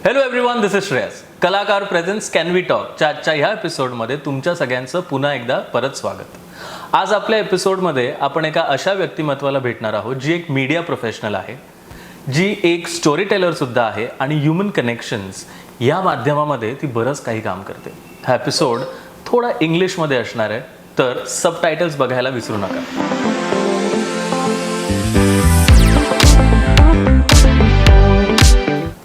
Hello everyone, this is Shreyas. कलाकार presents can we टॉकच्या आजच्या ह्या एपिसोडमध्ये तुमच्या सगळ्यांचं पुन्हा एकदा परत स्वागत. आज आपल्या एपिसोडमध्ये आपण एका अशा व्यक्तिमत्वाला भेटणार आहोत जी एक मीडिया प्रोफेशनल आहे, जी एक स्टोरी टेलरसुद्धा आहे आणि ह्युमन कनेक्शन्स या माध्यमामध्ये ती बरंच काही काम करते. हा एपिसोड थोडा इंग्लिशमध्ये असणार आहे, तर सबटायटल्स बघायला विसरू नका.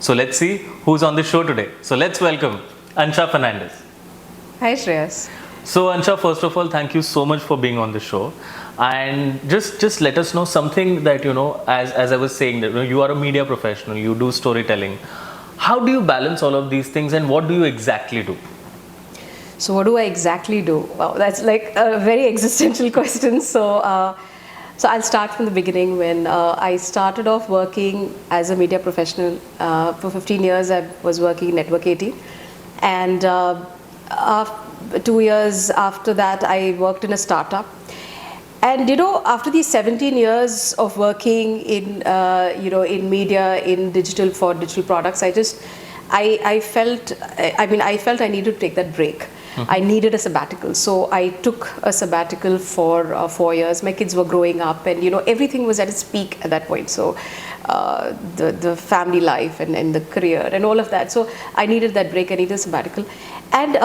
So let's see who's on the show today. So let's welcome Ansha Fernandez. Hi Shreyas. So Ansha, first of all, thank you so much for being on the show. And just let us know something that, you know, as I was saying, that you are a media professional, you do storytelling. How do you balance all of these things and what do you exactly do? So what do I exactly do? Wow, that's like a very existential question. So I'll start from the beginning. When I started off working as a media professional, for 15 years I was working in Network 80, and 2 years after that I worked in a startup. And after these 17 years of working in in media, in digital, for digital products, I felt I needed to take that break. I needed a sabbatical, so I took a sabbatical for 4 years. My kids were growing up, and everything was at its peak at that point. So the family life and the career and all of that. So I needed that break. I needed a sabbatical, and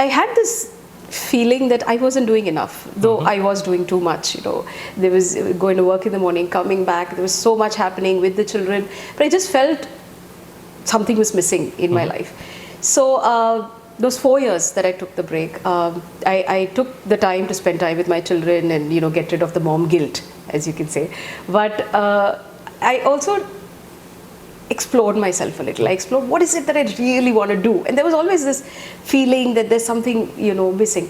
I had this feeling that I wasn't doing enough, though I was doing too much. There was going to work in the morning, coming back. There was so much happening with the children, but I just felt something was missing in my life. So those 4 years that I took the break, I took the time to spend time with my children and get rid of the mom guilt, as you can say. But I also explored myself a little. I explored what is it that I really want to do, and there was always this feeling that there's something missing.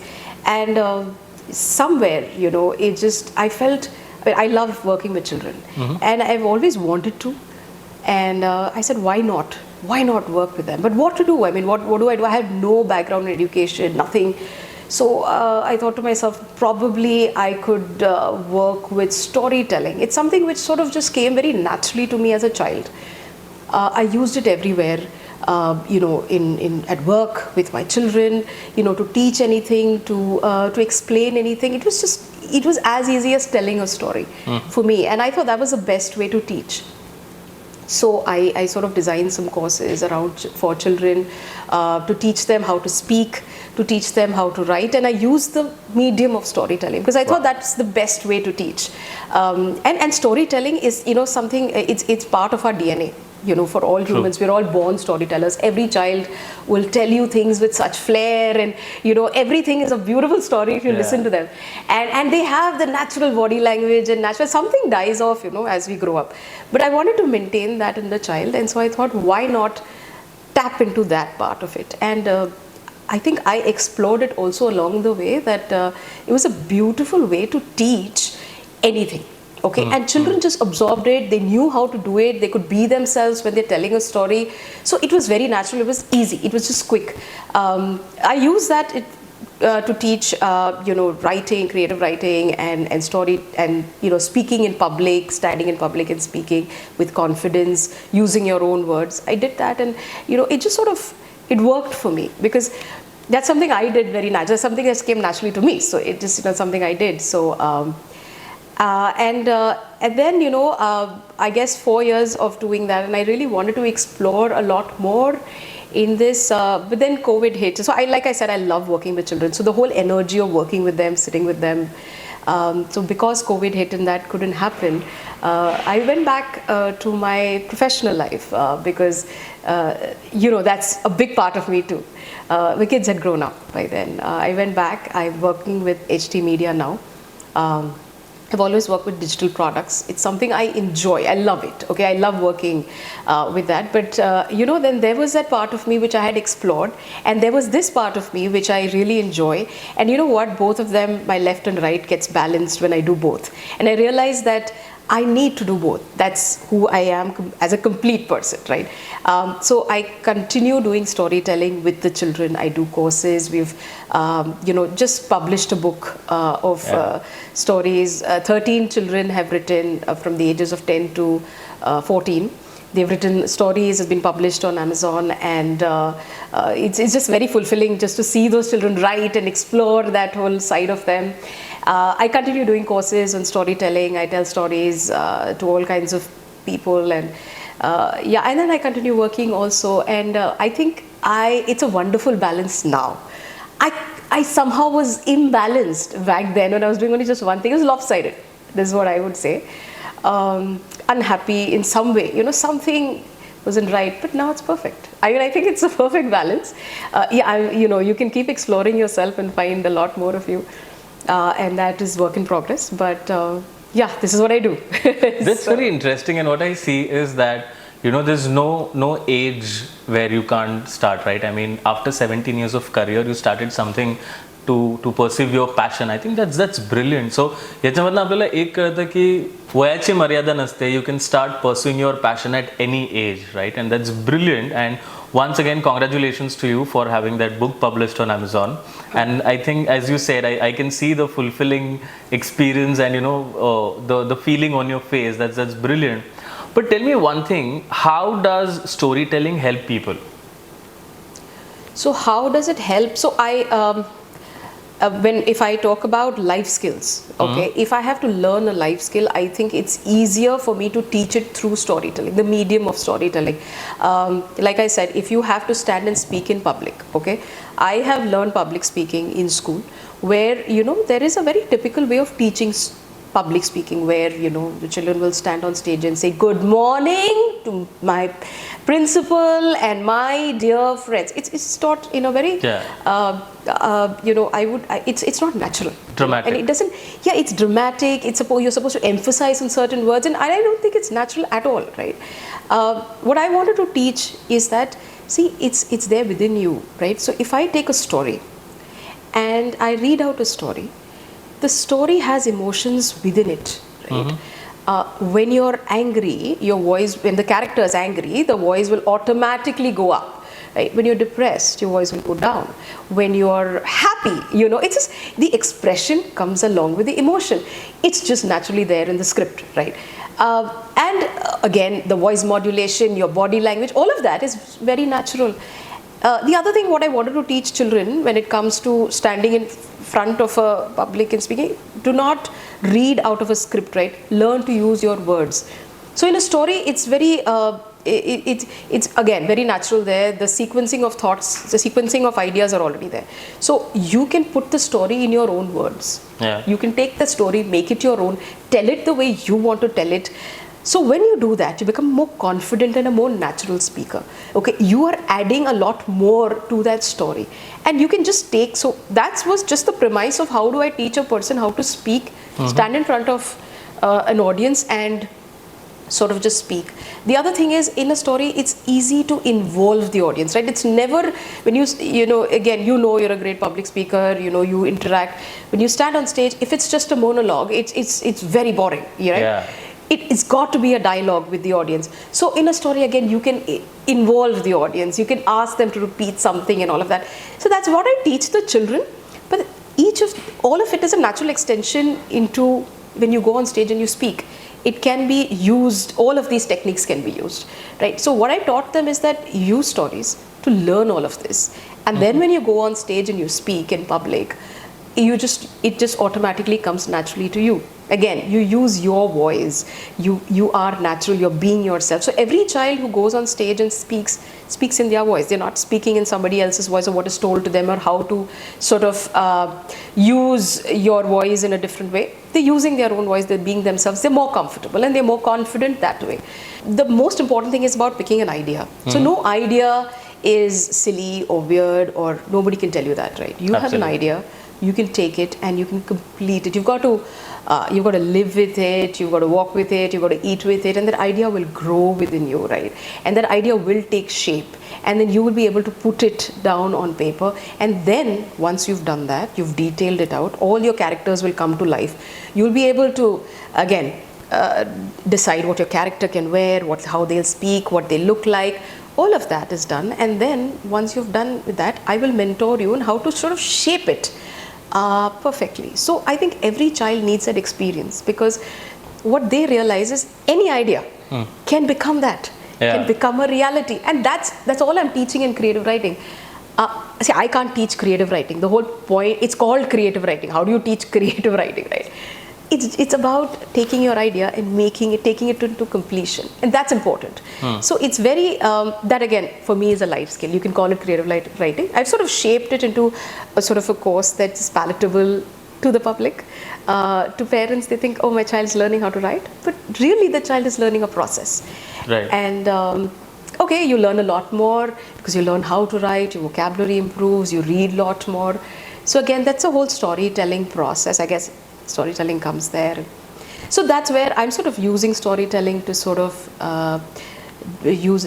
And somewhere it just, I felt, I love working with children, and I've always wanted to. And I said, why not? Why not work with them? But what to do? I mean, what do I do? I had no background in education, nothing. So I thought to myself, probably I could work with storytelling. It's something which sort of just came very naturally to me as a child. I used it everywhere, in at work with my children, to teach anything, to explain anything. It was as easy as telling a story for me, and I thought that was the best way to teach. So I sort of designed some courses around for children, to teach them how to speak, to teach them how to write, and I used the medium of storytelling because I thought that's the best way to teach. And storytelling is something, it's part of our DNA. For all humans, we're all born storytellers. Every child will tell you things with such flair, and everything is a beautiful story if you listen to them. And they have the natural body language, and natural, something dies off as we grow up. But I wanted to maintain that in the child, and so I thought, why not tap into that part of it? And I think I explored it also along the way, that it was a beautiful way to teach anything. Okay, and children just absorbed it. They knew how to do it. They could be themselves when they're telling a story. So it was very natural. It was easy. It was just quick. I use that to teach, writing, creative writing, and story, and speaking in public, standing in public and speaking with confidence, using your own words. I did that, and it just sort of, it worked for me because that's something I did very natural. Something that came naturally to me. So it just something I did. So. And then I guess 4 years of doing that, and I really wanted to explore a lot more in this, but then COVID hit. So like I said, I love working with children, so the whole energy of working with them, sitting with them, so because COVID hit and that couldn't happen, I went back to my professional life, because that's a big part of me too. The kids had grown up by then. I went back. I'm working with HT Media now. I've always worked with digital products. It's something I enjoy. I love it. Okay, I love working with that. But then there was that part of me which I had explored, and there was this part of me which I really enjoy. And you know what? Both of them, my left and right, gets balanced when I do both. And I realized that I need to do both. That's who I am as a complete person, right? So I continue doing storytelling with the children. I do courses. We've, just published a book of stories. 13 children have written from the ages of 10 to 14. they've written stories, it's been published on Amazon, and it's just very fulfilling just to see those children write and explore that whole side of them. I continue doing courses on storytelling. I tell stories to all kinds of people, and and then I continue working also, and I think it's a wonderful balance now. I somehow was imbalanced back then when I was doing only just one thing. It was lopsided. This is what I would say. Unhappy in some way, something wasn't right, but now it's perfect. I mean, I think it's a perfect balance. You can keep exploring yourself and find a lot more of you, and that is work in progress. But this is what I do. That's very interesting, and what I see is that there's no age where you can't start, right? I mean, after 17 years of career, you started something to perceive your passion. I think that's brilliant. So याच्यामधनं आपल्याला एक कळतं की वयाची मर्यादा नसते. You can start pursuing your passion at any age, right? And that's brilliant. And once again, congratulations to you for having that book published on Amazon. And I think, as you said, I can see the fulfilling experience and the feeling on your face. That's brilliant. But tell me one thing: how does storytelling help people? So how does it help? So if I talk about life skills, okay, if I have to learn a life skill, I think it's easier for me to teach it through storytelling, the medium of storytelling. Like I said, if you have to stand and speak in public, okay, I have learned public speaking in school, where there is a very typical way of teaching public speaking, where the children will stand on stage and say good morning to my principal and my dear friends. It's taught in a very it's not natural, dramatic, and it doesn't. It's dramatic. You're supposed to emphasize on certain words, and I don't think it's natural at all, right? What I wanted to teach is that, see, it's there within you, right? So if I take a story and I read out a story, the story has emotions within it, right? When you're angry, your voice, when the character is angry, the voice will automatically go up, right? When you're depressed, your voice will go down. When you're happy, it's just the expression comes along with the emotion. It's just naturally there in the script, right? Again, the voice modulation, your body language, all of that is very natural. The other thing, what I wanted to teach children when it comes to standing in front of a public and speaking, do not read out of a script, right? Learn to use your words. So in a story, it's very, it's again very natural there. The sequencing of thoughts, the sequencing of ideas are already there. So you can put the story in your own words. Yeah. You can take the story, make it your own, tell it the way you want to tell it. So when you do that, you become more confident and a more natural speaker. Okay, you are adding a lot more to that story, and you can just take. So that was just the premise of how do I teach a person how to speak, stand in front of an audience and sort of just speak. The other thing is, in a story, it's easy to involve the audience, right? It's never, when again, you're a great public speaker, you interact. When you stand on stage, if it's just a monologue, it's very boring, right? Yeah. It's got to be a dialogue with the audience. So in a story, again, you can involve the audience. You can ask them to repeat something and all of that. So that's what I teach the children. But all of it is a natural extension into when you go on stage and you speak. It can be used, all of these techniques can be used, right? So what I taught them is that use stories to learn all of this. And then when you go on stage and you speak in public, it just automatically comes naturally to you. Again, you use your voice, you are natural, you're being yourself. So every child who goes on stage and speaks in their voice. They're not speaking in somebody else's voice or what is told to them or how to sort of use your voice in a different way. They're using their own voice, they're being themselves, they're more comfortable and they're more confident that way. The most important thing is about picking an idea. So no idea is silly or weird, or nobody can tell you that, right? You have an idea, you can take it and you can complete it. You've got to live with it, you've got to walk with it, you've got to eat with it, and that idea will grow within you, right? And that idea will take shape, and then you will be able to put it down on paper. And then once you've done that, you've detailed it out, all your characters will come to life. You'll be able to, again, decide what your character can wear, how they'll speak, what they look like. All of that is done, and then once you've done with that, I will mentor you on how to sort of shape it perfectly. So I think every child needs that experience, because what they realize is any idea can become that. can become a reality. And that's all I'm teaching in creative writing. See, I can't teach creative writing. The whole point, it's called creative writing. How do you teach creative writing, right? It's about taking your idea and taking it into completion, and that's important. So it's very that again for me is a life skill. You can call it creative writing. I've sort of shaped it into a sort of a course that's palatable to the public. To parents, they think, oh, my child's learning how to write, but really the child is learning a process. Right. And okay, you learn a lot more because you learn how to write, your vocabulary improves, you read a lot more. So again, that's a whole storytelling process. I guess storytelling comes there. So that's where I'm sort of using storytelling to sort of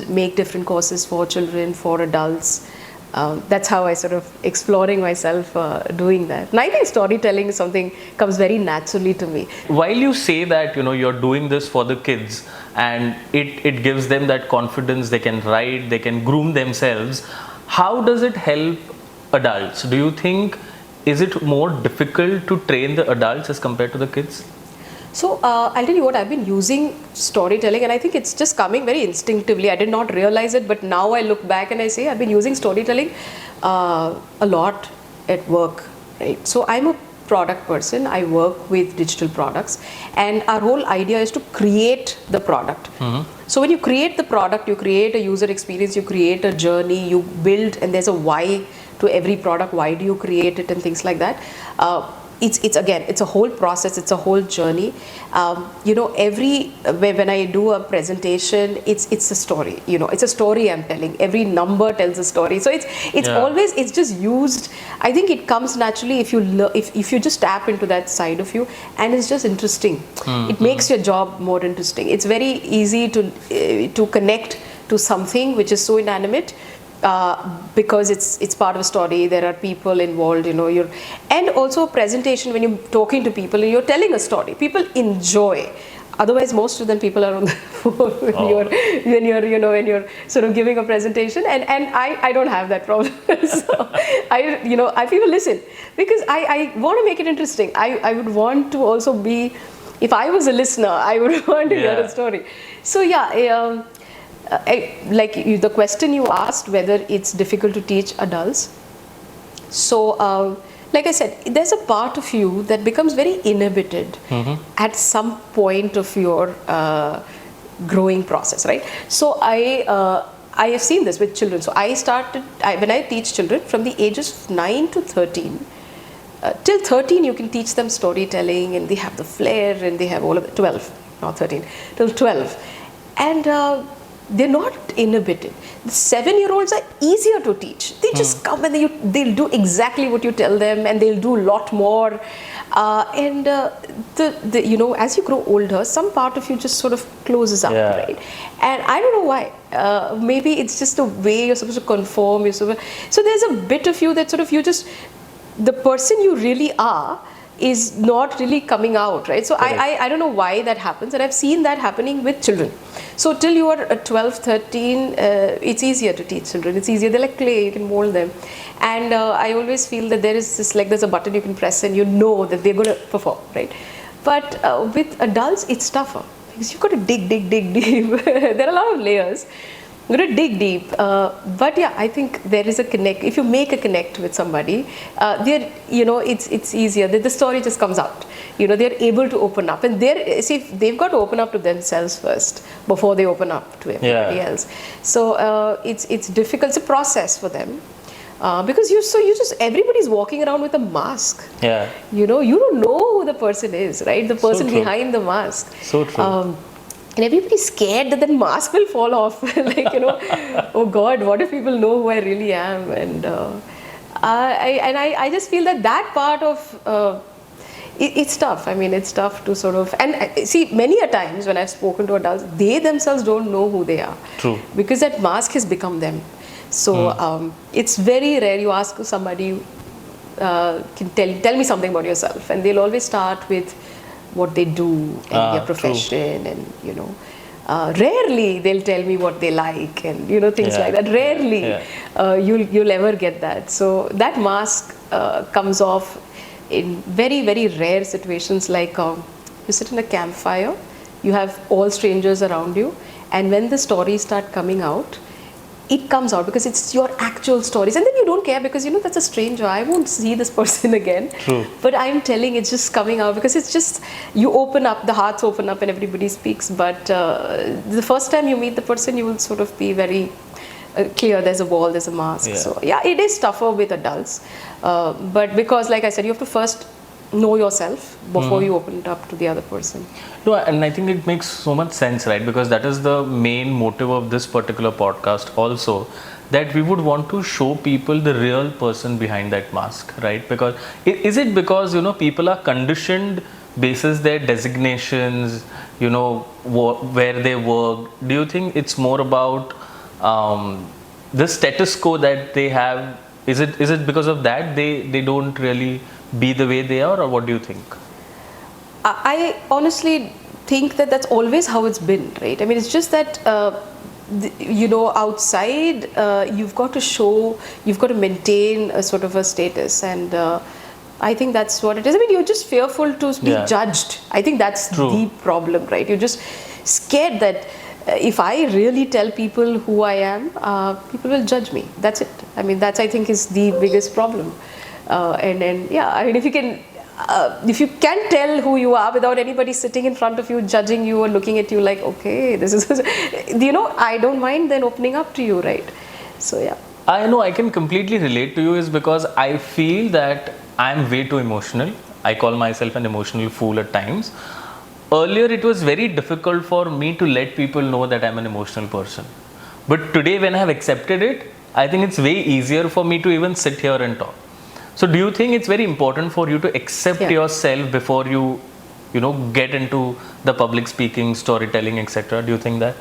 make different courses for children, for adults. That's how I sort of exploring myself doing that. And I think storytelling is something comes very naturally to me. While you say that, you're doing this for the kids and it gives them that confidence, they can write, they can groom themselves, how does it help adults? Do you think, is it more difficult to train the adults as compared to the kids? So I'll tell you what, I've been using storytelling and I think it's just coming very instinctively. I did not realize it, but now I look back and I say I've been using storytelling a lot at work, right? So I'm a product person. I work with digital products and our whole idea is to create the product. So when you create the product, you create a user experience, you create a journey, you build, and there's a why to every product. Why do you create it and things like that? It's a whole process, it's a whole journey. When I do a presentation, it's a story, it's a story I'm telling. Every number tells a story. So it's always, it's just used. I think it comes naturally if you just tap into that side of you, and it's just interesting. It makes your job more interesting. It's very easy to connect to something which is so inanimate. Because it's part of a story, there are people involved, and also presentation, when you're talking to people and you're telling a story, people enjoy. Otherwise, most of them people are on the phone when you're sort of giving a presentation, and I don't have that problem. So I people listen because I want to make it interesting. I would want to also be, if I was a listener, I would want to hear a story. So the question you asked, whether it's difficult to teach adults. So, like I said, there's a part of you that becomes very inhibited at some point of your growing process, right? So I have seen this with children. So when I teach children from the ages 9 to 13, till 13 you can teach them storytelling and they have the flair and they have all of the 12, not 13, till 12. And they're not inhibited. The 7-year-olds are easier to teach. They just come and they'll do exactly what you tell them, and they'll do a lot more. As you grow older, some part of you just sort of closes up, right? And I don't know why. Maybe it's just the way you're supposed to conform. So there's a bit of you that sort of the person you really are is not really coming out, right? So I don't know why that happens, and I've seen that happening with children. So till you are 12, 13, it's easier to teach children. It's easier. They're like clay, you can mold them. And I always feel that there's a button you can press and you know that they're going to perform, right? But with adults, it's tougher because you've got to dig deep. There are a lot of layers. You're going to dig deep. But yeah, I think there is a connect. If you make a connect with somebody, it's easier. The story just comes out. They're able to open up, and they've got to open up to themselves first before they open up to everybody else. So it's difficult. It's a process for them. Because everybody's walking around with a mask. You don't know who the person is, right? The person behind the mask. So true. And everybody's scared that mask will fall off. Oh God, what if people know who I really am? And I just feel that part of it's tough. I mean, it's tough to sort of, and see, many a times when I've spoken to adults, they themselves don't know who they are. True. Because that mask has become them. So it's very rare you ask somebody, can tell me something about yourself, and they'll always start with what they do and their profession, and rarely they'll tell me what they like and things like that. Rarely you'll ever get that. So that mask comes off in very, very rare situations, like you sit in a campfire, you have all strangers around you, And when the stories start coming out, it comes out because it's your actual stories, and then you don't care because that's a stranger. I won't see this person again. True. But I'm telling, it's just coming out because it's just, you open up, the hearts open up and everybody speaks. But the first time you meet the person, you will sort of be very clear. There's a wall, there's a mask. Yeah. So yeah, it is tougher with adults. But because, like I said, you have to first know yourself before you open it up to the other person. No, and I think it makes so much sense, right? Because that is the main motive of this particular podcast also, that we would want to show people the real person behind that mask, right? Because is it because people are conditioned basis their designations, where they work? Do you think it's more about the status quo that they have? Is it because of that they don't really be the way they are, or what do you think? I honestly think that that's always how it's been, right? I mean, it's just that outside you've got to show, you've got to maintain a sort of a status, and I think that's what it is. I mean, you're just fearful to be judged. I think that's the problem, right? You're just scared that if I really tell people who I am, people will judge me. That's it. I mean, I think is the biggest problem. And yeah, I mean, if you can tell who you are without anybody sitting in front of you, judging you or looking at you like, okay, this is, I don't mind then opening up to you, right? So yeah. I know I can completely relate to you is because I feel that I'm way too emotional. I call myself an emotional fool at times. Earlier, it was very difficult for me to let people know that I'm an emotional person. But today, when I have accepted it, I think it's way easier for me to even sit here and talk. So do you think it's very important for you to accept yourself before you get into the public speaking, storytelling, etc.? Do you think that?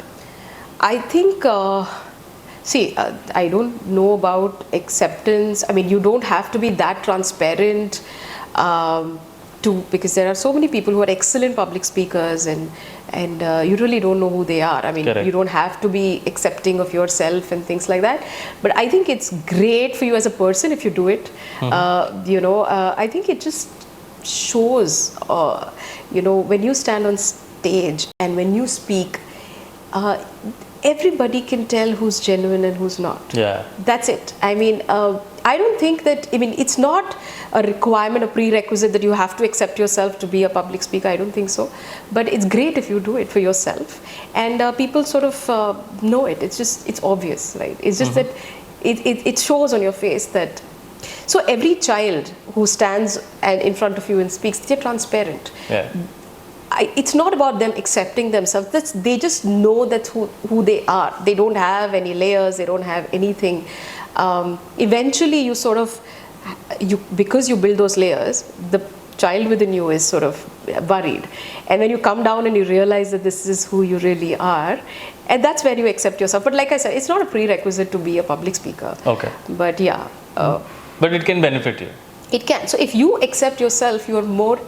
I think, I don't know about acceptance. I mean, you don't have to be that transparent because there are so many people who are excellent public speakers and you really don't know who they are. I mean, Correct. You don't have to be accepting of yourself and things like that. But I think it's great for you as a person if you do it. I think it just shows, when you stand on stage and when you speak, everybody can tell who's genuine and who's not. Yeah. That's it. I mean, I don't think that, it's not a requirement, a prerequisite that you have to accept yourself to be a public speaker. I don't think so. But it's great if you do it for yourself. And people sort of know it. It's obvious, right? It's just that it shows on your face that. So every child who stands in front of you and speaks, they're transparent. Yeah. It's not about them accepting themselves. They just know that's who they are. They don't have any layers. They don't have anything. Eventually, you sort of, because you build those layers, the child within you is sort of buried. And when you come down and you realize that this is who you really are, and that's where you accept yourself. But like I said, it's not a prerequisite to be a public speaker. Okay. But yeah. But it can benefit you. It can. So if you accept yourself, you're more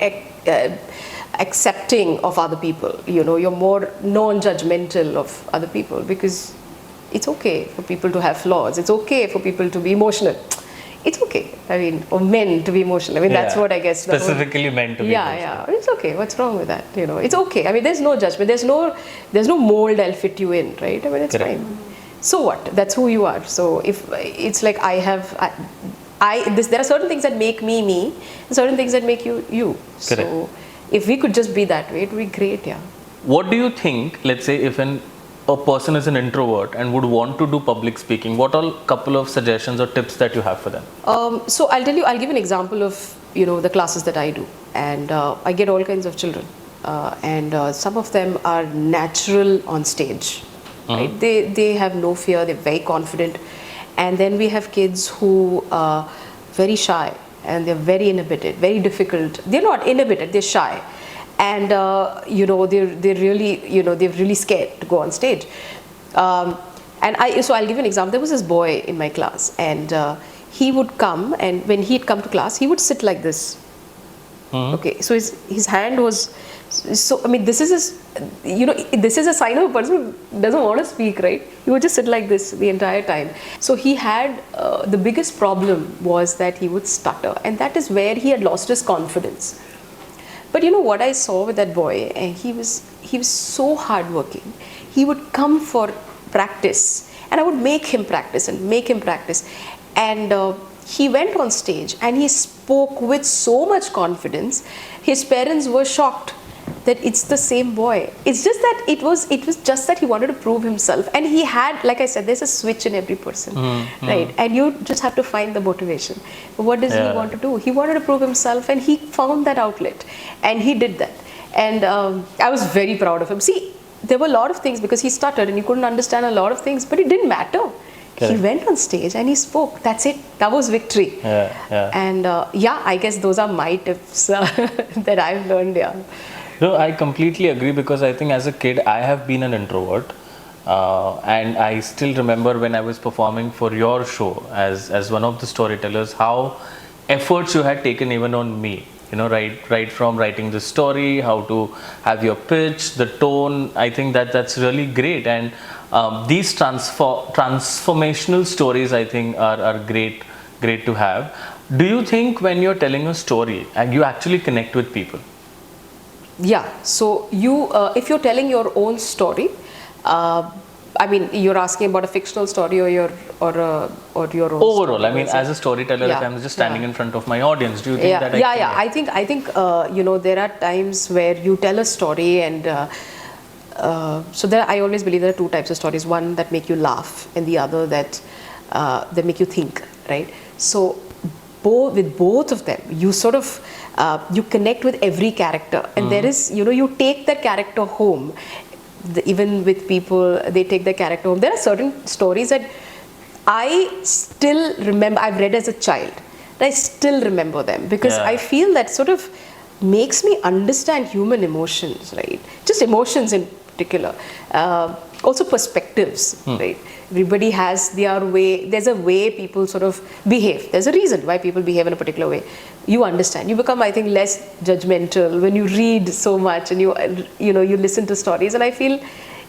accepting of other people. You're more non-judgmental of other people because it's okay for people to have flaws. It's okay for people to be emotional. It's okay. I mean, or men to be emotional. I mean, that's what I guess. Specifically men to be emotional. Yeah. It's okay. What's wrong with that? It's okay. I mean, there's no judgment. There's no mold I'll fit you in, right? I mean, it's Correct. fine. So what? That's who you are. So if it's like there are certain things that make me, and certain things that make you. Correct. So if we could just be that way, it would be great, yeah. What do you think, let's say if a person is an introvert and would want to do public speaking, what are a couple of suggestions or tips that you have for them? So I'll give an example of, the classes that I do. And I get all kinds of children. And some of them are natural on stage. Right? They have no fear, they're very confident. And then we have kids who are very shy and they're very inhibited, very difficult. They're not inhibited, they're shy. And they're really scared to go on stage. So I'll give you an example. There was this boy in my class, and he would come, and when he'd come to class, he would sit like this. Okay, so his hand was. So I mean, this is a sign of a person who doesn't want to speak, right? He would just sit like this the entire time. So he had the biggest problem was that he would stutter, and that is where he had lost his confidence. But what I saw with that boy, and he was so hardworking. he would come for practice, and I would make him practice and make him practice. And he went on stage and he spoke with so much confidence. His parents were shocked that it's the same boy. It's just that it was just that he wanted to prove himself, and he had, like I said, there's a switch in every person, right? And you just have to find the motivation. But what does he want to do? He wanted to prove himself, and he found that outlet, and he did that. And I was very proud of him. See, there were a lot of things, because he stuttered and he couldn't understand a lot of things, but it didn't matter. He went on stage and he spoke. That's it. That was victory. And I guess those are my tips that I've learned. No, I completely agree, because I think as a kid I have been an introvert, and I still remember when I was performing for your show as one of the storytellers, how efforts you had taken even on me. You know, right from writing the story, how to have your pitch, the tone. I think that's really great, and these transformational stories, I think, are great to have. Do you think when you're telling a story and you actually connect with people? Yeah. So you, if you're telling your own story, I mean, you're asking about a fictional story or your own overall story, I mean, as a storyteller, if I'm just standing in front of my audience, do you think that I think you know, there are times where you tell a story, and so there, I always believe there are two types of stories: one that make you laugh, and the other that make you think, right? So with both of them, you sort of you connect with every character, and there is, you know, you take that character home. Even with people, they take the character home. There are certain stories that I still remember, I've read as a child, and I still remember them, because I feel that sort of makes me understand human emotions, right? Just emotions in particular. Also perspectives, right? Everybody has their way. There's a way people sort of behave. There's a reason why people behave in a particular way. You understand. You become, I think, less judgmental when you read so much, and you know, you listen to stories. And I feel,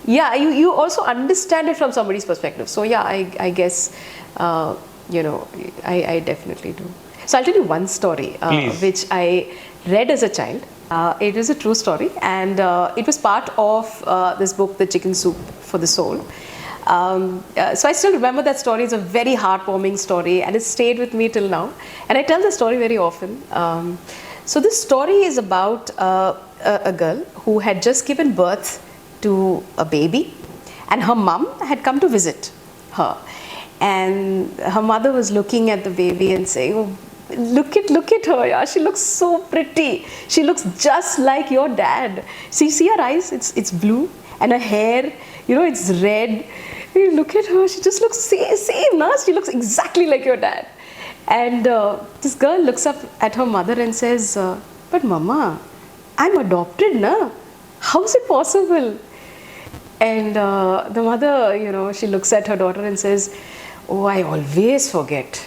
you also understand it from somebody's perspective. So I guess, you know, I definitely do. So I'll tell you one story which I read as a child. It is a true story, and it was part of this book, The Chicken Soup for the Soul. So I still remember that story. It's a very heartwarming story, and it stayed with me till now. And I tell the story very often. So this story is about a girl who had just given birth to a baby, and her mom had come to visit her. And her mother was looking at the baby and saying, "Oh, look at her, yeah. She looks so pretty. She looks just like your dad. See her eyes? It's blue, and her hair, you know, it's red. You look at her. She just looks same, nah? She looks exactly like your dad." And this girl looks up at her mother and says, "But Mama, I'm adopted, na? How is it possible?" And the mother, you know, she looks at her daughter and says, "Oh, I always forget."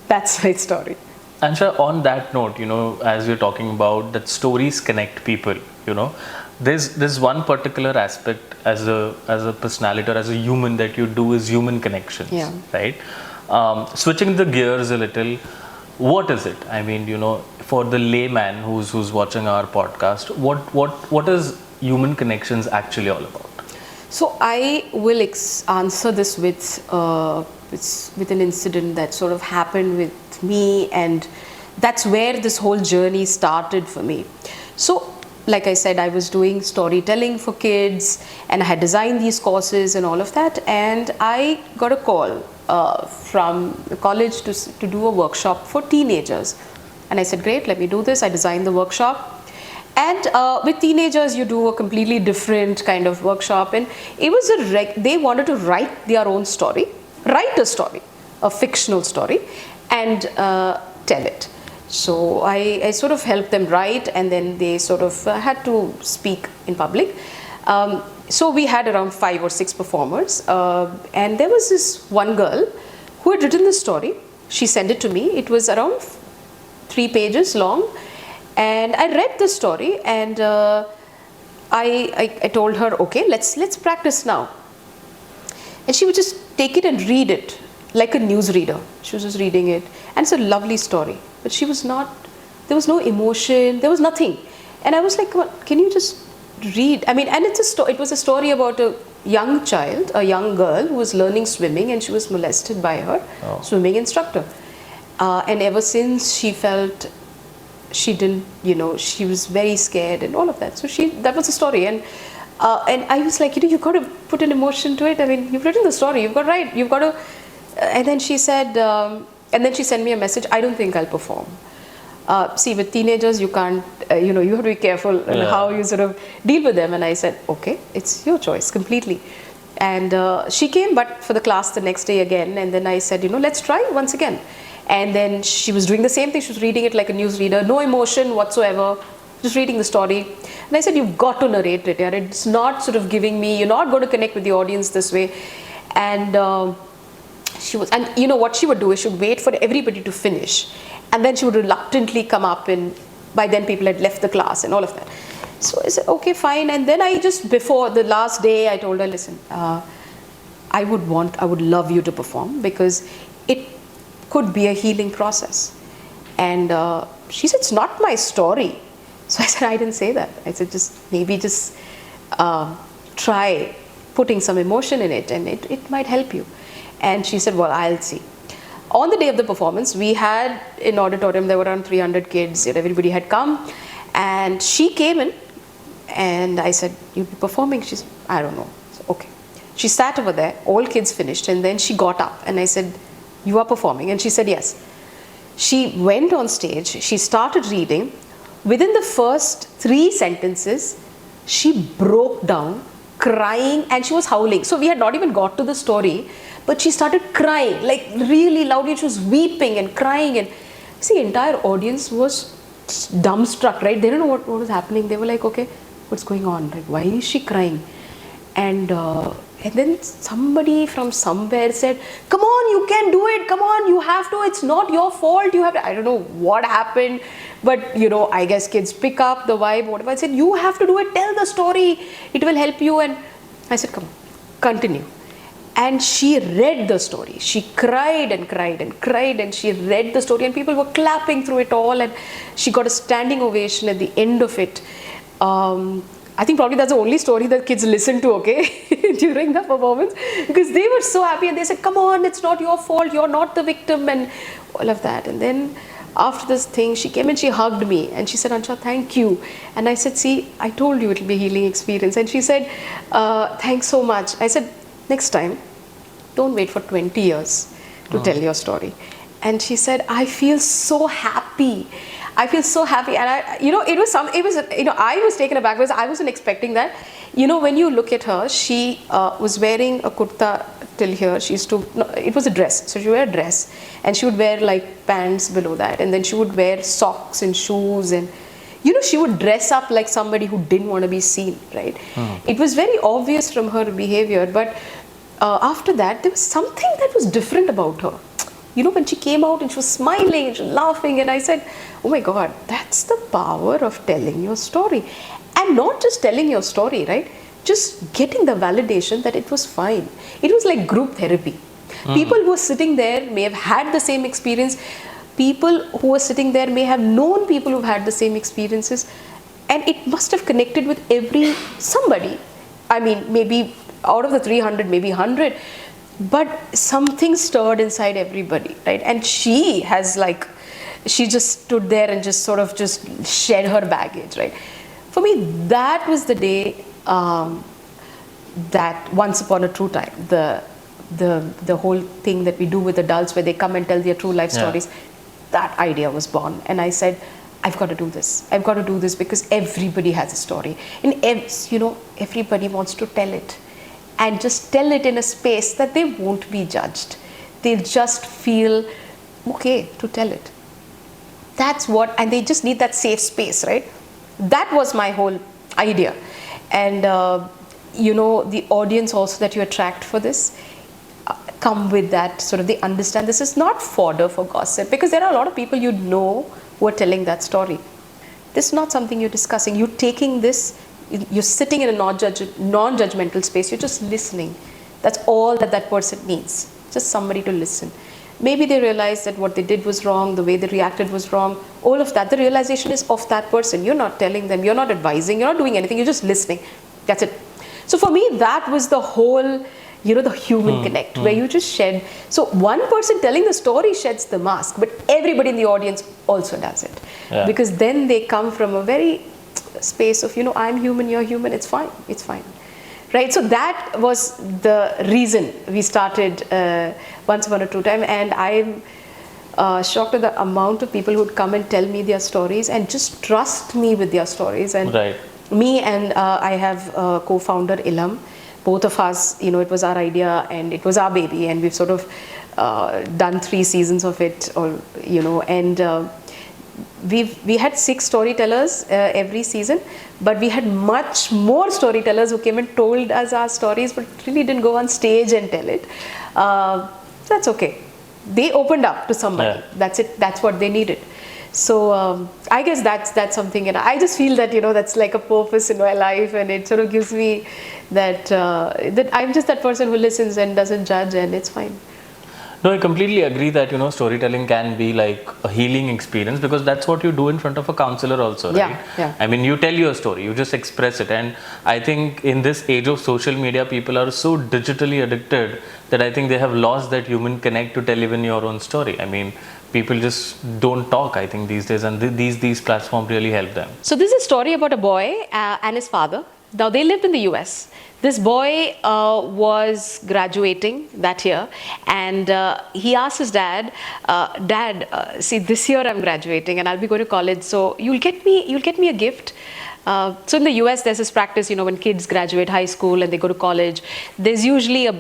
That's my story. Ansha, on that note, you know, as we're talking about that stories connect people, you know, there's one particular aspect as a personality or as a human that you do is human connections, right? Switching the gears a little, what is it? I mean, you know, for the layman who's watching our podcast, what is human connections actually all about? So I will answer this with an incident that sort of happened with me, and that's where this whole journey started for me. So, like I said, I was doing storytelling for kids, and I had designed these courses and all of that, and I got a call from the college to do a workshop for teenagers. And I said, great, let me do this. I designed the workshop. And with teenagers, you do a completely different kind of workshop, and it was they wanted to write their own story, write a story, a fictional story, and tell it. So I sort of helped them write, and then they sort of had to speak in public. So we had around 5 or 6 performers, and there was this one girl who had written the story. She sent it to me. It was around 3 pages long. And I read the story, and I told her, okay, let's practice now. And she would just take it and read it like a newsreader. She was just reading it, and it's a lovely story. But she was not. There was no emotion. There was nothing. And I was like, come on, can you just read. I mean, and it was a story about a young child, a young girl who was learning swimming, and she was molested by her swimming instructor. And ever since, she felt she didn't, she was very scared and all of that. So that was the story. And I was like, you've got to put an emotion to it. I mean, you've written the story, you've got to write, you've got to. And then she said, and then she sent me a message, I don't think I'll perform. See, with teenagers, you can't, you have to be careful in how you sort of deal with them. And I said, okay, it's your choice completely. And she came, but for the class the next day again. And then I said, let's try once again. And then she was doing the same thing. She was reading it like a newsreader, no emotion whatsoever, just reading the story. And I said, you've got to narrate it. Yeah? It's not sort of giving me, you're not going to connect with the audience this way. And she was, and what she would do is she would wait for everybody to finish. And then she would reluctantly come up, and by then people had left the class and all of that. So I said, okay, fine. And then before the last day, I told her, listen, I would love you to perform, because it could be a healing process. And she said, it's not my story. So I said, I didn't say that. I said, maybe try putting some emotion in it, and it might help you. And she said, well, I'll see. On the day of the performance, we had an auditorium, there were around 300 kids, everybody had come, and she came in, and I said, you'll be performing? She said, I don't know. So, okay. She sat over there, all kids finished, and then she got up, and I said, you are performing? And she said, yes. She went on stage, she started reading. Within the first 3 sentences, she broke down, crying, and she was howling. So we had not even got to the story, but she started crying, like really loudly. She was weeping and crying, and see, the entire audience was dumbstruck, right? They didn't know what was happening. They were like, okay, what's going on? Like, why is she crying? And then somebody from somewhere said, come on, you can do it. Come on, you have to. It's not your fault. You have to. I don't know what happened, but I guess kids pick up the vibe, whatever. I said, you have to do it. Tell the story. It will help you. And I said, come on, continue. And she read the story. She cried and cried and cried, and she read the story, and people were clapping through it all, and she got a standing ovation at the end of it. I think probably that's the only story that kids listened to, okay, during the performance, because they were so happy, and they said, come on, it's not your fault, you're not the victim, and all of that. And then after this thing, she came and she hugged me, and she said, Ansha, thank you. And I said, see, I told you it'll be a healing experience. And she said, thanks so much. I said, next time, don't wait for 20 years to tell your story. And she said, I feel so happy. I feel so happy. And I was taken aback because I wasn't expecting that. When you look at her, she was wearing a kurta till here. It was a dress. So she would wear a dress, and she would wear like pants below that. And then she would wear socks and shoes, and she would dress up like somebody who didn't want to be seen, right? It was very obvious from her behavior, but after that, there was something that was different about her. When she came out and she was smiling and she was laughing, and I said, oh my God, that's the power of telling your story. And not just telling your story, right? Just getting the validation that it was fine. It was like group therapy. People who were sitting there may have had the same experience. People who were sitting there may have known people who've had the same experiences. And it must have connected with somebody. I mean, maybe out of the 300, maybe 100. But something stirred inside everybody, right? And she just stood there and just sort of just shed her baggage, right? For me, that was the day that once upon a true time, the whole thing that we do with adults where they come and tell their true life stories, that idea was born. And I said, I've got to do this. I've got to do this because everybody has a story. And everybody wants to tell it. And just tell it in a space that they won't be judged. They'll just feel okay to tell it. That's what, and they just need that safe space, right? That was my whole idea. And, the audience also that you attract for this come with that sort of, they understand this is not fodder for gossip, because there are a lot of people who are telling that story. This is not something you're discussing. You're taking this, you're sitting in a non-judgmental space, you're just listening. That's all that person needs, just somebody to listen. maybe they realized that what they did was wrong, the way they reacted was wrong, all of that. The realization is of that person. You're not telling them, you're not advising, you're not doing anything, you're just listening. That's it. So for me, that was the whole, the human connect, where you just shed. So one person telling the story sheds the mask, but everybody in the audience also does it. Yeah. Because then they come from a very space of, I'm human, you're human, it's fine. Right, so that was the reason we started Once Upon a True Time, and I'm shocked at the amount of people who would come and tell me their stories and just trust me with their stories. And Right. me and I have co-founder Ilam, both of us, it was our idea and it was our baby, and we've sort of done 3 seasons of it, and we had 6 storytellers every season, but we had much more storytellers who came and told us our stories, but really didn't go on stage and tell it. That's okay. They opened up to somebody. Yeah. That's it. That's what they needed. So I guess that's something, and I just feel that that's like a purpose in my life, and it sort of gives me that that I'm just that person who listens and doesn't judge, and it's fine. No, I completely agree that storytelling can be like a healing experience, because that's what you do in front of a counselor also, right? Yeah. I mean, you tell your story, you just express it, and I think in this age of social media, people are so digitally addicted that I think they have lost that human connect to tell even your own story. I mean, people just don't talk, I think, these days, and these platforms really help them. So this is a story about a boy and his father. Now they lived in the US. This boy was graduating that year, and he asked his dad, "Dad, see, this year I'm graduating and I'll be going to college. So you'll get me a gift." So in the US, there's this practice, when kids graduate high school and they go to college, there's usually a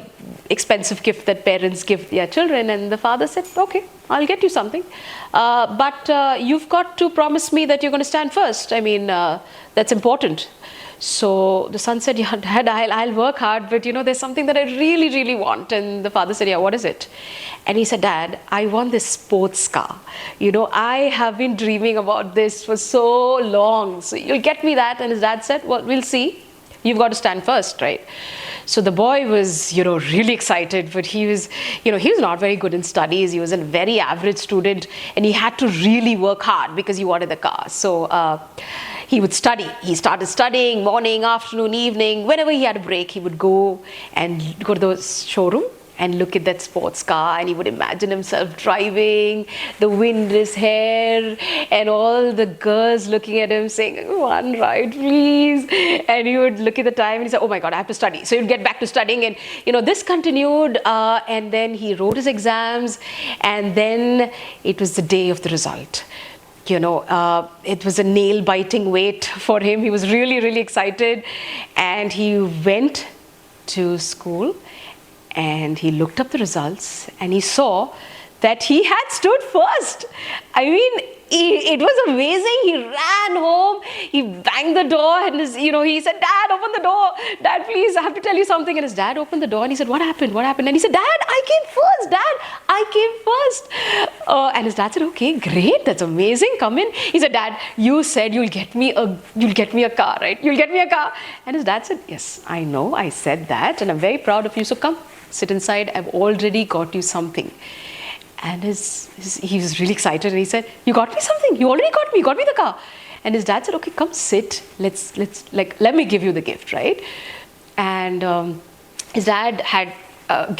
expensive gift that parents give their children. And the father said, "Okay, I'll get you something, but you've got to promise me that you're going to stand first. I mean, that's important." So the son said, "Yeah, Dad, I'll work hard, but there's something that I really, really want." And the father said, "Yeah, what is it?" And he said, "Dad, I want this sports car. I have been dreaming about this for so long. So you'll get me that." And his dad said, "Well, we'll see. You've got to stand first, right?" So the boy was, really excited, but he was not very good in studies. He was a very average student, and he had to really work hard because he wanted the car. So he would study. He started studying morning, afternoon, evening. Whenever he had a break, he would go to the showroom and look at that sports car, and he would imagine himself driving, the wind in his hair, and all the girls looking at him saying, "One ride, please." And he would look at the time and he said, "Oh my God, I have to study." So he would get back to studying, and this continued, and then he wrote his exams, and then it was the day of the result. It was a nail-biting wait for him. He was really, really excited, and he went to school and he looked up the results and he saw that he had stood first. I mean, it was amazing. He ran home, he banged the door, and he said, "Dad, open the door. Dad, please, I have to tell you something." And his dad opened the door and he said, "What happened? What happened?" And he said, "Dad, I came first. Dad, I came first." And his dad said, "Okay, great. That's amazing. Come in." He said, "Dad, you said you'll get me a car, right? You'll get me a car." And his dad said, "Yes, I know. I said that, and I'm very proud of you. So come, sit inside. I've already got you something." And he was really excited, and he said, "You got me something? You already got me the car." And his dad said, "Okay, come sit. Let me give you the gift, right?" And his dad had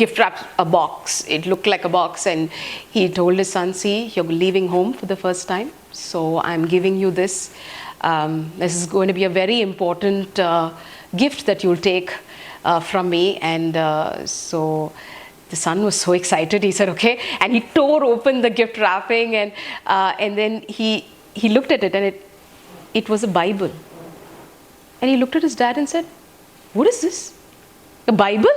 gift wrapped a box. It looked like a box, and he told his son, "See, you're leaving home for the first time, so I'm giving you this. This is going to be a very important gift that you'll take from me." And so the son was so excited. He said, "Okay," and he tore open the gift wrapping, and then he looked at it, and it was a Bible. And he looked at his dad and said, "What is this? A Bible?"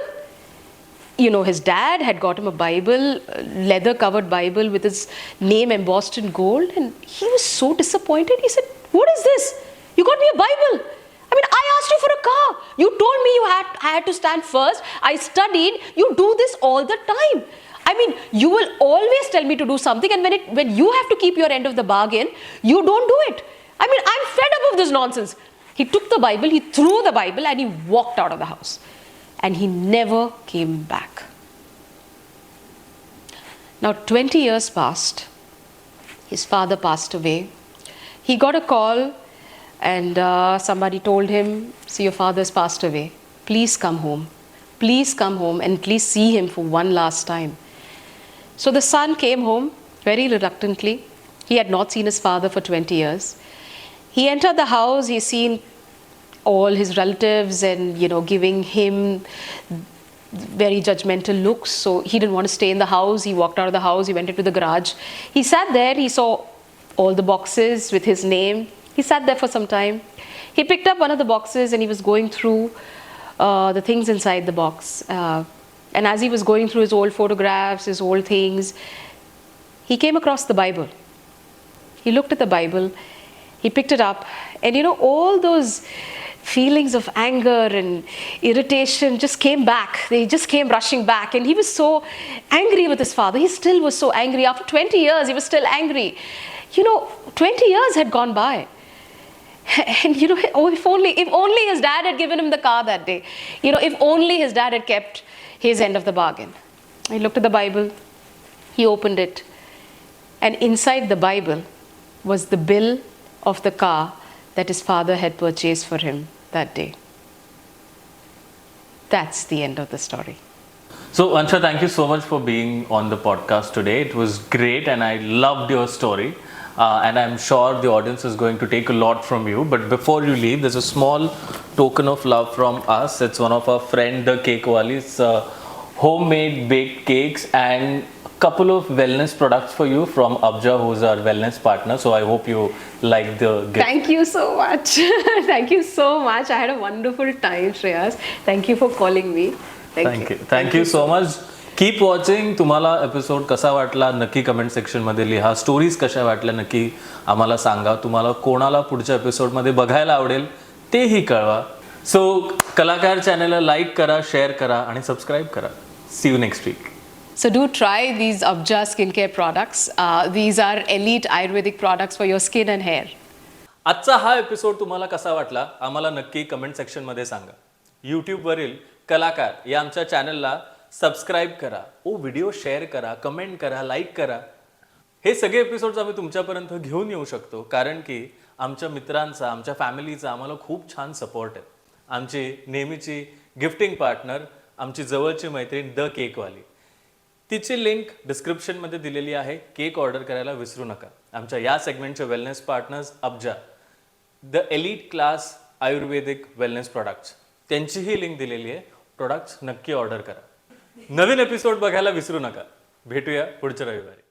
His dad had got him a Bible, a leather-covered Bible with his name embossed in gold, and he was so disappointed. He said, "What is this? You got me a Bible. I mean, I asked you for a car. You told me I had to stand first. I studied. You do this all the time. I mean, you will always tell me to do something, and when you have to keep your end of the bargain, you don't do it. I mean, I'm fed up of this nonsense." He took the Bible, he threw the Bible, and he walked out of the house. And he never came back. Now 20 years passed. His father passed away. He got a call and somebody told him, see, your father's passed away. Please come home. Please come home and please see him for one last time. So the son came home very reluctantly. He had not seen his father for 20 years. He entered the house. He seen all his relatives and, giving him very judgmental looks. So he didn't want to stay in the house. He walked out of the house. He went into the garage. He sat there. He saw all the boxes with his name. He sat there for some time. He picked up one of the boxes and he was going through the things inside the box. And as he was going through his old photographs, his old things, he came across the Bible. He looked at the Bible. He picked it up. And all those feelings of anger and irritation just came back. They just came rushing back. And he was so angry with his father. He still was so angry. After 20 years, he was still angry. 20 years had gone by. And if only his dad had given him the car that day. If only his dad had kept his end of the bargain. He looked at the Bible. He opened it. And inside the Bible was the bill of the car that his father had purchased for him that day. That's the end of the story. So Ansha, thank you so much for being on the podcast today. It was great and I loved your story. And I'm sure the audience is going to take a lot from you. But before you leave, there's a small token of love from us. It's one of our friend, the Cake Wali's homemade baked cakes and a couple of wellness products for you from Abja, who's our wellness partner. So I hope you like the gift. Thank you so much. Thank you so much. I had a wonderful time, Shreyas. Thank you for calling me. Thank you. Thank you so much. Keep watching. तुम्हाला episode कसा वाटला नक्की comment सेक्शनमध्ये लिहा. Stories कशा वाटल्या नक्की आम्हाला सांगा. तुम्हाला कोणाला पुढच्या एपिसोडमध्ये बघायला आवडेल तेही कळवा. सो कलाकार चॅनलला लाईक करा, शेअर करा आणि सबस्क्राईब करा. See you next week. So do try these Abja skincare products. These are elite Ayurvedic products for your skin and hair. आजचा हा एपिसोड तुम्हाला कसा वाटला आम्हाला नक्की कमेंट सेक्शनमध्ये सांगा. यूट्यूबवरील कलाकार या आमच्या चॅनलला सबस्क्राईब करा. व्हिडिओ शेअर करा, कमेंट करा, लाईक करा. हे सगळे एपिसोड्स आम्ही तुमच्यापर्यंत घेऊन येऊ शकतो कारण की आमच्या मित्रांचा, आमच्या फॅमिलीचा आम्हाला खूप छान सपोर्ट आहे. आमची नेहमीची गिफ्टिंग पार्टनर, आमची जवळची मैत्रीण द केकवाली. तिची लिंक डिस्क्रिप्शनमध्ये दिलेली आहे. केक ऑर्डर करायला विसरू नका. आमच्या या सेगमेंटचे wellness partners Abja, the elite class ayurvedic wellness products, त्यांचीही लिंक दिलेली आहे. प्रोडक्ट्स नक्की ऑर्डर करा. नवीन एपिसोड बघायला विसरू नका. भेटूया पुढच्या रविवारी.